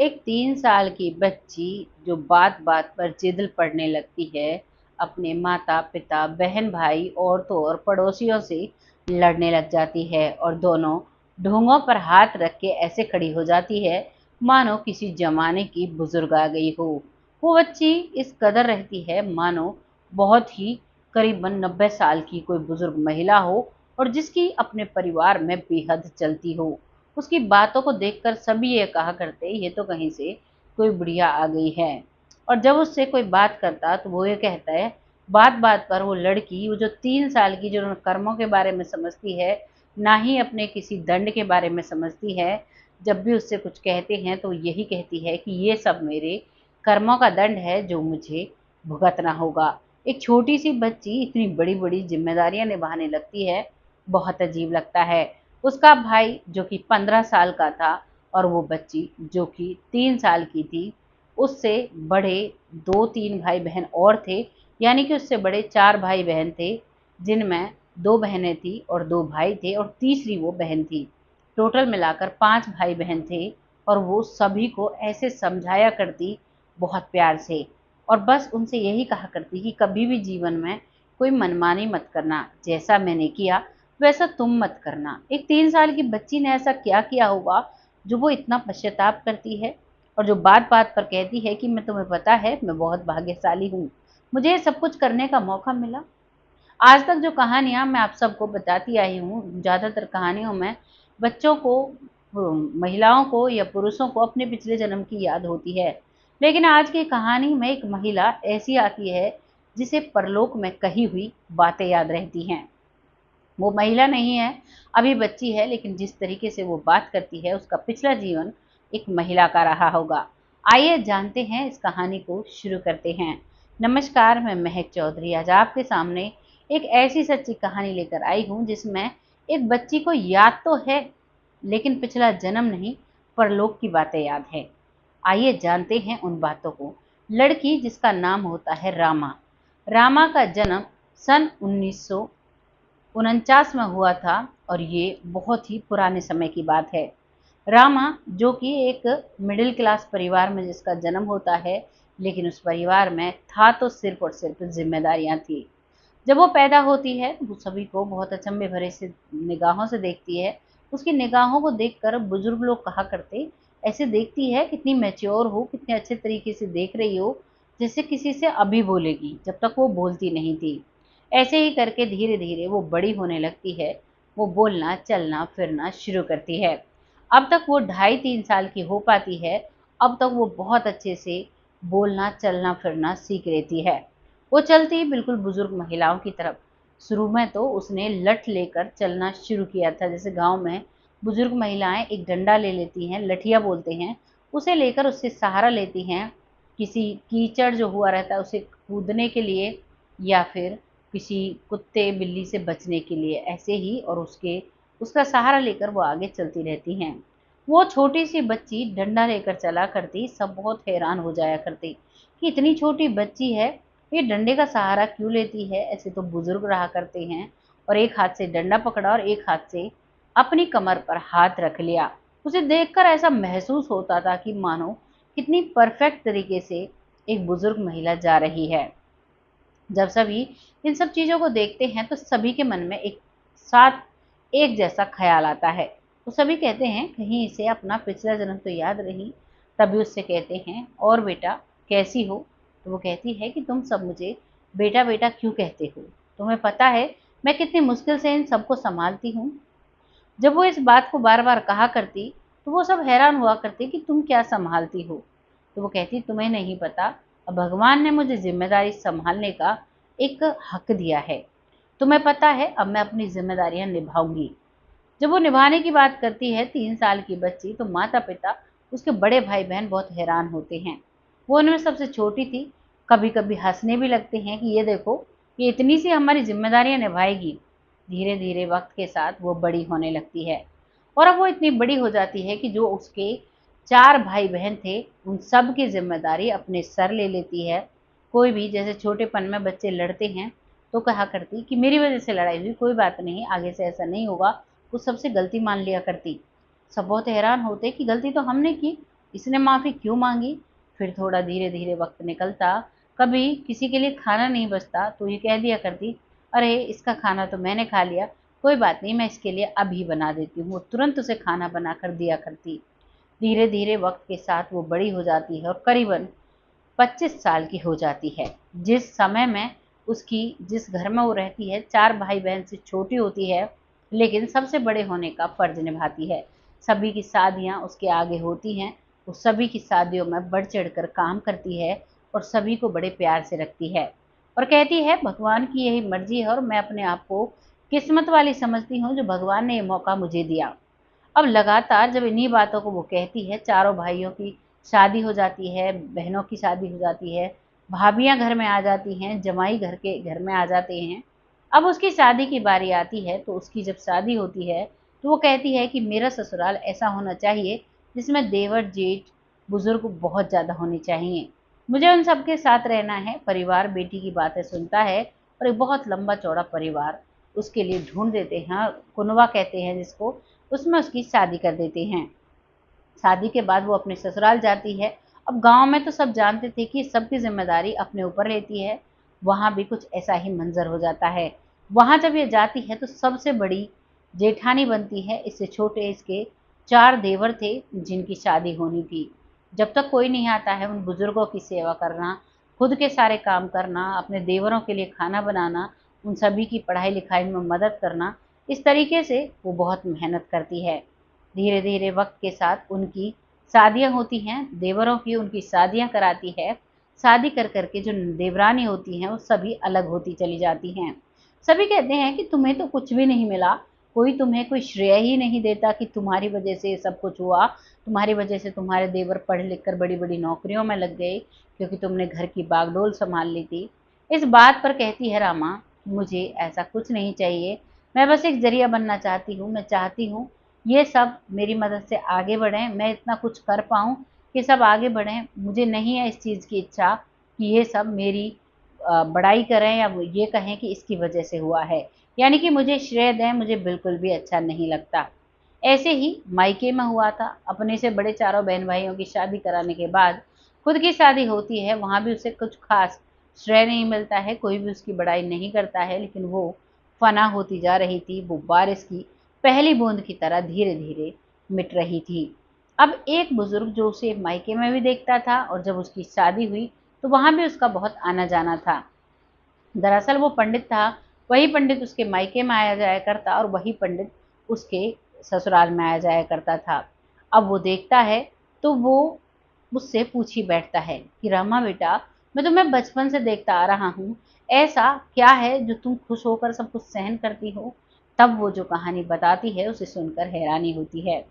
एक 3 साल की बच्ची जो बात बात पर जिद पड़ने लगती है, अपने माता पिता, बहन भाई, औरतों और पड़ोसियों से लड़ने लग जाती है और दोनों ढोंगों पर हाथ रख के ऐसे खड़ी हो जाती है मानो किसी जमाने की बुजुर्ग आ गई हो। वो बच्ची इस कदर रहती है मानो बहुत ही करीबन 90 साल की कोई बुजुर्ग महिला हो और जिसकी अपने परिवार में बेहद चलती हो। उसकी बातों को देखकर सभी ये कहा करते ये तो कहीं से कोई बुढ़िया आ गई है। और जब उससे कोई बात करता तो वो ये कहता है, बात बात पर वो लड़की, वो जो 3 साल की, जो कर्मों के बारे में समझती है, ना ही अपने किसी दंड के बारे में समझती है, जब भी उससे कुछ कहते हैं तो यही कहती है कि ये सब मेरे कर्मों का दंड है जो मुझे भुगतना होगा। एक छोटी सी बच्ची इतनी बड़ी बड़ी जिम्मेदारियां निभाने लगती है, बहुत अजीब लगता है। उसका भाई जो कि 15 साल का था और वो बच्ची जो कि 3 साल की थी, उससे बड़े 2-3 भाई बहन और थे, यानी कि उससे बड़े 4 भाई बहन थे, जिनमें 2 बहनें थी और 2 भाई थे और तीसरी वो बहन थी। टोटल मिलाकर 5 भाई बहन थे और वो सभी को ऐसे समझाया करती बहुत प्यार से, और बस उनसे यही कहा करती कि कभी भी जीवन में कोई मनमानी मत करना, जैसा मैंने किया वैसा तुम मत करना। एक 3 साल की बच्ची ने ऐसा क्या किया होगा जो वो इतना पश्चाताप करती है और जो बात बात पर कहती है कि मैं, तुम्हें पता है, मैं बहुत भाग्यशाली हूँ, मुझे ये सब कुछ करने का मौका मिला। आज तक जो कहानियाँ मैं आप सबको बताती आई हूँ, ज़्यादातर कहानियों में बच्चों को, महिलाओं को या पुरुषों को अपने पिछले जन्म की याद होती है। लेकिन आज की कहानी में एक महिला ऐसी आती है जिसे परलोक में कही हुई बातें याद रहती हैं। वो महिला नहीं है, अभी बच्ची है, लेकिन जिस तरीके से वो बात करती है उसका पिछला जीवन एक महिला का रहा होगा। आइए जानते हैं, इस कहानी को शुरू करते हैं। नमस्कार, मैं महक चौधरी आज आपके सामने एक ऐसी सच्ची कहानी लेकर आई हूँ जिसमें एक बच्ची को याद तो है, लेकिन पिछला जन्म नहीं, परलोक की बातें याद है। आइए जानते हैं उन बातों को। लड़की जिसका नाम होता है रामा। रामा का जन्म सन 1949 में हुआ था और ये बहुत ही पुराने समय की बात है। रामा जो कि एक मिडिल क्लास परिवार में जिसका जन्म होता है, लेकिन उस परिवार में था तो सिर्फ और सिर्फ जिम्मेदारियां थी। जब वो पैदा होती है तो वो सभी को बहुत अचंभे भरे से निगाहों से देखती है। उसकी निगाहों को देखकर बुजुर्ग लोग कहा करते, ऐसे देखती है कितनी मैच्योर हो, कितने अच्छे तरीके से देख रही हो, जैसे किसी से अभी बोलेगी, जब तक वो बोलती नहीं थी। ऐसे ही करके धीरे धीरे वो बड़ी होने लगती है। वो बोलना चलना फिरना शुरू करती है। अब तक वो 2.5-3 साल की हो पाती है। अब तक वो बहुत अच्छे से बोलना चलना फिरना सीख लेती है। वो चलती बिल्कुल बुजुर्ग महिलाओं की तरफ। शुरू में तो उसने लठ लेकर चलना शुरू किया था। जैसे गांव में बुजुर्ग महिलाएं एक डंडा ले लेती हैं, लठिया बोलते हैं, उसे लेकर उससे सहारा लेती हैं, किसी कीचड़ जो हुआ रहता है उसे कूदने के लिए, या फिर किसी कुत्ते बिल्ली से बचने के लिए, ऐसे ही, और उसका सहारा लेकर वो आगे चलती रहती हैं। वो छोटी सी बच्ची डंडा लेकर चला करती, सब बहुत हैरान हो जाया करते कि इतनी छोटी बच्ची है, ये डंडे का सहारा क्यों लेती है, ऐसे तो बुजुर्ग रहा करते हैं। और एक हाथ से डंडा पकड़ा और एक हाथ से अपनी कमर पर हाथ रख लिया। उसे देखकर ऐसा महसूस होता था कि मानो कितनी परफेक्ट तरीके से एक बुजुर्ग महिला जा रही है। जब सभी इन सब चीज़ों को देखते हैं तो सभी के मन में एक साथ एक जैसा ख्याल आता है। तो सभी कहते हैं कहीं इसे अपना पिछला जन्म तो याद नहीं। तभी उससे कहते हैं, और बेटा कैसी हो? तो वो कहती है कि तुम सब मुझे बेटा बेटा क्यों कहते हो? तुम्हें पता है मैं कितनी मुश्किल से इन सबको संभालती हूँ। जब वो इस बात को बार बार कहा करती तो वो सब हैरान हुआ करते कि तुम क्या संभालती हो। तो वो कहती, तुम्हें नहीं पता, अब भगवान ने मुझे जिम्मेदारी संभालने का एक हक दिया है। तुम्हें पता है अब मैं अपनी जिम्मेदारियां निभाऊंगी। जब वो निभाने की बात करती है 3 साल की बच्ची, तो माता पिता, उसके बड़े भाई बहन बहुत हैरान होते हैं। वो उनमें सबसे छोटी थी। कभी कभी हंसने भी लगते हैं कि ये देखो, ये इतनी सी हमारी जिम्मेदारियां निभाएगी। धीरे धीरे वक्त के साथ वो बड़ी होने लगती है और अब वो इतनी बड़ी हो जाती है कि जो उसके 4 भाई बहन थे उन सब की जिम्मेदारी अपने सर ले लेती है। कोई भी, जैसे छोटेपन में बच्चे लड़ते हैं तो कहा करती कि मेरी वजह से लड़ाई हुई, कोई बात नहीं, आगे से ऐसा नहीं होगा। वो सबसे गलती मान लिया करती। सब बहुत हैरान होते कि गलती तो हमने की, इसने माफ़ी क्यों मांगी? फिर थोड़ा धीरे धीरे वक्त निकलता, कभी किसी के लिए खाना नहीं बचता तो ये कह दिया करती, अरे इसका खाना तो मैंने खा लिया, कोई बात नहीं, मैं इसके लिए अभी बना देती हूँ। वो तुरंत उसे खाना बना कर दिया करती। धीरे धीरे वक्त के साथ वो बड़ी हो जाती है और करीबन 25 साल की हो जाती है। जिस समय में उसकी जिस घर में वो रहती है 4 भाई-बहन से छोटी होती है, लेकिन सबसे बड़े होने का फ़र्ज़ निभाती है। सभी की शादियाँ उसके आगे होती हैं, वो सभी की शादियों में बढ़-चढ़ कर काम करती है और सभी को बड़े प्यार से रखती है और कहती है भगवान की यही मर्ज़ी है और मैं अपने आप को किस्मत वाली समझती हूँ जो भगवान ने ये मौका मुझे दिया। अब लगातार जब इन्हीं बातों को वो कहती है, चारों भाइयों की शादी हो जाती है, बहनों की शादी हो जाती है, भाभियाँ घर में आ जाती हैं, जमाई घर में आ जाते हैं। अब उसकी शादी की बारी आती है, तो उसकी जब शादी होती है, तो वो कहती है कि मेरा ससुराल ऐसा होना चाहिए, जिसमें देवर-जेठ, बुज़ुर्ग बहुत ज़्यादा होने चाहिए। मुझे उन सबके साथ रहना है। परिवार बेटी की बातें सुनता है और एक बहुत लंबा-चौड़ा परिवार उसके लिए ढूँढ देते हैं, कुनबा कहते हैं जिसको, उसमें उसकी शादी कर देते हैं। शादी के बाद वो अपने ससुराल जाती है। अब गाँव में तो सब जानते थे कि सबकी ज़िम्मेदारी अपने ऊपर रहती है, वहाँ भी कुछ ऐसा ही मंज़र हो जाता है। वहाँ जब ये जाती है तो सबसे बड़ी जेठानी बनती है, इससे छोटे इसके 4 देवर थे जिनकी शादी होनी थी। जब तक कोई नहीं आता है उन बुज़ुर्गों की सेवा करना, खुद के सारे काम करना, अपने देवरों के लिए खाना बनाना, उन सभी की पढ़ाई-लिखाई में मदद करना, इस तरीके से वो बहुत मेहनत करती है। धीरे-धीरे वक़्त के साथ उनकी शादियाँ होती हैं, देवरों की उनकी शादियाँ कराती है। शादी कर के जो देवरानी होती हैं, वो सभी अलग होती चली जाती हैं। सभी कहते हैं कि तुम्हें तो कुछ भी नहीं मिला, कोई तुम्हें कोई श्रेय ही नहीं देता कि तुम्हारी वजह से ये सब कुछ हुआ, तुम्हारी वजह से तुम्हारे देवर पढ़ लिख कर बड़ी-बड़ी नौकरियों में लग गए, क्योंकि तुमने घर की बागडोर सँभाल ली थी। इस बात पर कहती है रामा, मुझे ऐसा कुछ नहीं चाहिए, मैं बस एक ज़रिया बनना चाहती हूँ। मैं चाहती हूँ ये सब मेरी मदद से आगे बढ़ें, मैं इतना कुछ कर पाऊँ कि सब आगे बढ़ें। मुझे नहीं है इस चीज़ की इच्छा कि ये सब मेरी बड़ाई करें या वो ये कहें कि इसकी वजह से हुआ है। यानी कि मुझे श्रेय दें, मुझे बिल्कुल भी अच्छा नहीं लगता। ऐसे ही मायके में हुआ था, अपने से बड़े चारों बहन-भाइयों की शादी कराने के बाद खुद की शादी होती है, वहाँ भी उसे कुछ ख़ास श्रेय नहीं मिलता है, कोई भी उसकी बड़ाई नहीं करता है, लेकिन वो फ़ना होती जा रही थी, वो बारिश की पहली बूंद की तरह धीरे-धीरे मिट रही थी। अब एक बुज़ुर्ग जो उसे मायके में भी देखता था और जब उसकी शादी हुई, तो वहाँ भी उसका बहुत आना-जाना था। दरअसल वो पंडित था, वही पंडित उसके मायके में आया जाया करता और वही पंडित उसके ससुराल में आया जाया करता था। अब वो देखता है, तो वो मुझसे पूछ ही बैठता है कि रमा बेटा, मैं तुम्हें बचपन से देखता आ रहा हूँ, ऐसा क्या है जो तुम खुश होकर सब कुछ सहन करती हो? तब वो जो कहानी बताती है उसे सुनकर हैरानी होती है।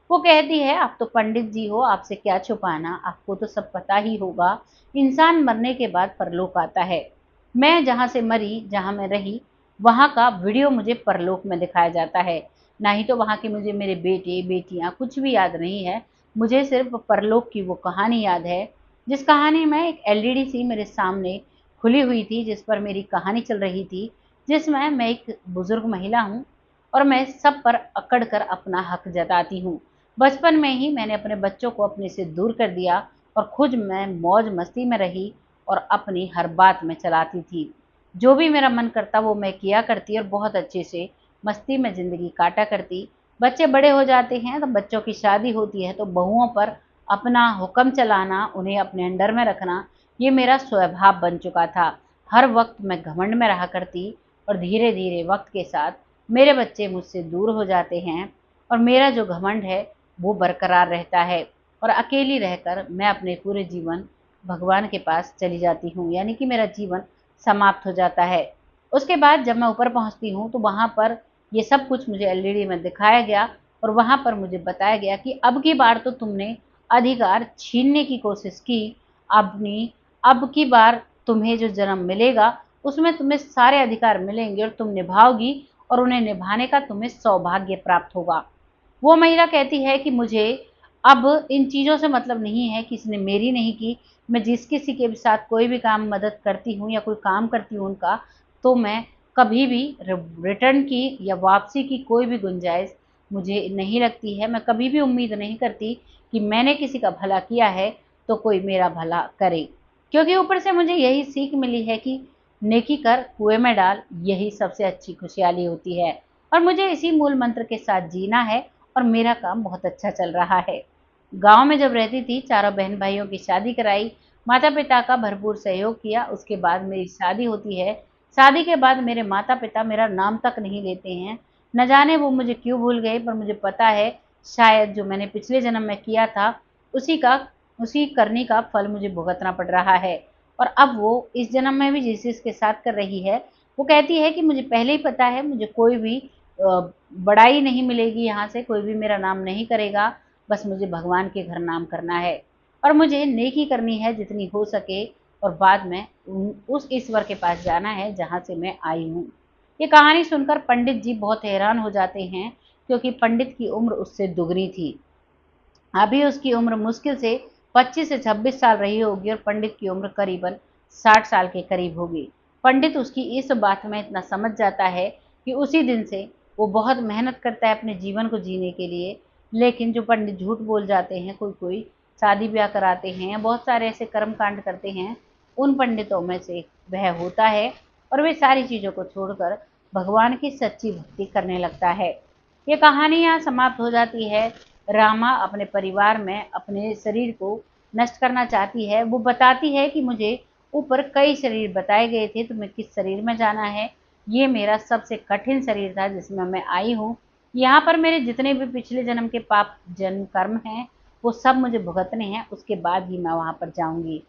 वो कहती है, आप तो पंडित जी हो, आपसे क्या छुपाना, आपको तो सब पता ही होगा। इंसान मरने के बाद परलोक आता है। मैं जहाँ से मरी, जहाँ मैं रही, वहाँ का वीडियो मुझे परलोक में दिखाया जाता है। ना ही तो वहाँ के मुझे मेरे बेटे, बेटियाँ कुछ भी याद नहीं है। मुझे सिर्फ़ परलोक की वो कहानी याद है, जिस कहानी में एक एलईडी सी मेरे सामने खुली हुई थी, जिस पर मेरी कहानी चल रही थी, जिसमें मैं एक बुज़ुर्ग महिला हूँ और मैं सब पर अकड़ कर अपना हक जताती हूँ। बचपन में ही मैंने अपने बच्चों को अपने से दूर कर दिया और खुद मैं मौज-मस्ती में रही और अपनी हर बात मैं चलाती थी। जो भी मेरा मन करता वो मैं किया करती और बहुत अच्छे से मस्ती में ज़िंदगी काटा करती। बच्चे बड़े हो जाते हैं तो बच्चों की शादी होती है तो बहुओं पर अपना हुक्म चलाना, उन्हें अपने अंडर में रखना, ये मेरा स्वभाव बन चुका था। हर वक़्त मैं घमंड में रहा करती और धीरे-धीरे वक़्त के साथ मेरे बच्चे मुझसे दूर हो जाते हैं और मेरा जो घमंड है वो बरकरार रहता है और अकेली रहकर मैं अपने पूरे जीवन भगवान के पास चली जाती हूँ, यानी कि मेरा जीवन समाप्त हो जाता है। उसके बाद जब मैं ऊपर पहुँचती हूँ तो वहाँ पर ये सब कुछ मुझे एलईडी में दिखाया गया और वहाँ पर मुझे बताया गया कि अब की बार तो तुमने अधिकार छीनने की कोशिश की, अपनी अब की बार तुम्हें जो जन्म मिलेगा उसमें तुम्हें सारे अधिकार मिलेंगे और तुम निभाओगी और उन्हें निभाने का तुम्हें सौभाग्य प्राप्त होगा। वो महिला कहती है कि मुझे अब इन चीज़ों से मतलब नहीं है कि इसने मेरी नहीं की, मैं जिस किसी के भी साथ कोई भी काम मदद करती हूँ या कोई काम करती हूँ उनका, तो मैं कभी भी रिटर्न की या वापसी की कोई भी गुंजाइश मुझे नहीं लगती है। मैं कभी भी उम्मीद नहीं करती कि मैंने किसी का भला किया है तो कोई मेरा भला करे, क्योंकि ऊपर से मुझे यही सीख मिली है कि नेकी कर कुएं में डाल, यही सबसे अच्छी खुशहाली होती है। और मुझे इसी मूल मंत्र के साथ जीना है और मेरा काम बहुत अच्छा चल रहा है। गांव में जब रहती थी, चारों बहन भाइयों की शादी कराई, माता पिता का भरपूर सहयोग किया, उसके बाद मेरी शादी होती है। शादी के बाद मेरे माता पिता मेरा नाम तक नहीं लेते हैं। न जाने वो मुझे क्यों भूल गए, पर मुझे पता है शायद जो मैंने पिछले जन्म में किया था उसी का उसी करने का फल मुझे भुगतना पड़ रहा है। और अब वो इस जन्म में भी जिसके साथ कर रही है, वो कहती है कि मुझे पहले ही पता है, मुझे कोई भी बड़ाई नहीं मिलेगी, यहाँ से कोई भी मेरा नाम नहीं करेगा, बस मुझे भगवान के घर नाम करना है और मुझे नेकी करनी है जितनी हो सके, और बाद में उस ईश्वर के पास जाना है जहाँ से मैं आई हूँ। ये कहानी सुनकर पंडित जी बहुत हैरान हो जाते हैं, क्योंकि पंडित की उम्र उससे दुगनी थी। अभी उसकी उम्र मुश्किल से 25 से 26 साल रही होगी और पंडित की उम्र करीबन 60 साल के करीब होगी। पंडित उसकी इस बात में इतना समझ जाता है कि उसी दिन से वो बहुत मेहनत करता है अपने जीवन को जीने के लिए। लेकिन जो पंडित झूठ बोल जाते हैं, कोई कोई शादी ब्याह कराते हैं या बहुत सारे ऐसे कर्म कांड करते हैं, उन पंडितों में से वह होता है और वे सारी चीज़ों को छोड़कर भगवान की सच्ची भक्ति करने लगता है। ये कहानी यहाँ समाप्त हो जाती है। रामा अपने परिवार में अपने शरीर को नष्ट करना चाहती है। वो बताती है कि मुझे ऊपर कई शरीर बताए गए थे, तुम्हें किस शरीर में जाना है। ये मेरा सबसे कठिन शरीर था जिसमें मैं आई हूँ। यहाँ पर मेरे जितने भी पिछले जन्म के पाप जन्म कर्म हैं, वो सब मुझे भुगतने हैं, उसके बाद ही मैं वहाँ पर जाऊँगी।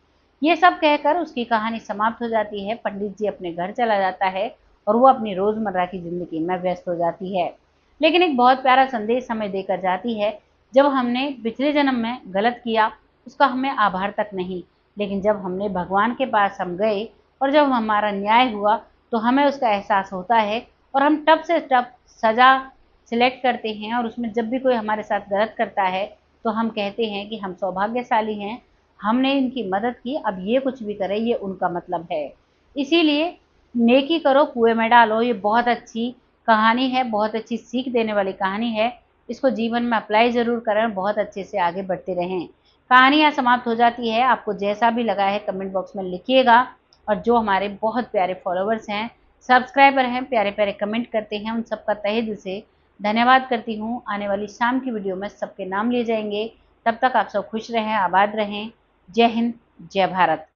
ये सब कहकर उसकी कहानी समाप्त हो जाती है। पंडित जी अपने घर चला जाता है और वो अपनी रोज़मर्रा की ज़िंदगी में व्यस्त हो जाती है। लेकिन एक बहुत प्यारा संदेश हमें देकर जाती है, जब हमने पिछले जन्म में गलत किया उसका हमें आभार तक नहीं, लेकिन जब हमने भगवान के पास हम गए और जब हमारा न्याय हुआ तो हमें उसका एहसास होता है और हम टफ से टफ सज़ा सिलेक्ट करते हैं। और उसमें जब भी कोई हमारे साथ गलत करता है तो हम कहते हैं कि हम सौभाग्यशाली हैं, हमने इनकी मदद की, अब ये कुछ भी करे ये उनका मतलब है। इसीलिए नेकी करो कुएं में डालो, ये बहुत अच्छी कहानी है, बहुत अच्छी सीख देने वाली कहानी है। इसको जीवन में अप्लाई ज़रूर करें, बहुत अच्छे से आगे बढ़ते रहें। कहानी यहाँ समाप्त हो जाती है। आपको जैसा भी लगा है कमेंट बॉक्स में लिखिएगा। और जो हमारे बहुत प्यारे फॉलोवर्स हैं, सब्सक्राइबर हैं, प्यारे प्यारे कमेंट करते हैं, उन सबका तहे दिल से धन्यवाद करती हूँ। आने वाली शाम की वीडियो में सबके नाम लिए जाएंगे। तब तक आप सब खुश रहें, आबाद रहें। जय हिंद, जय भारत।